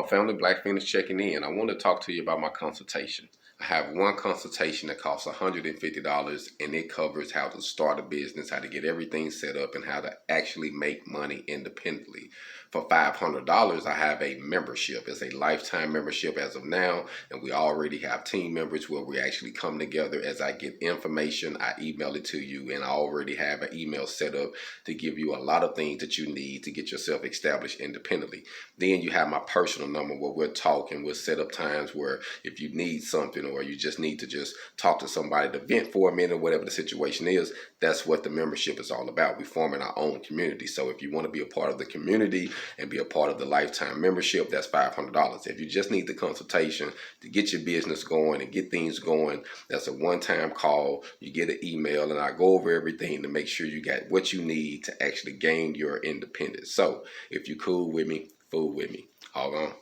family, Black Feniks checking in. I want to talk to you about my consultation. I have one consultation that costs $150, and it covers how to start a business, how to get everything set up, and how to actually make money independently. For $500, I have a membership. It's a lifetime membership as of now, and we already have team members where we actually come together. As I get information, I email it to you, and I already have an email set up to give you a lot of things that you need to get yourself established independently. Then you have my personal number where we'll talk, and we'll set up times where if you need something or you just need to just talk to somebody to vent for a minute, whatever the situation is, that's what the membership is all about. We're forming our own community. So if you want to be a part of the community and be a part of the lifetime membership, that's $500. If you just need the consultation to get your business going and get things going, that's a one-time call. You get an email, and I go over everything to make sure you got what you need to actually gain your independence. So if you're cool with me, fool with me. HogOn.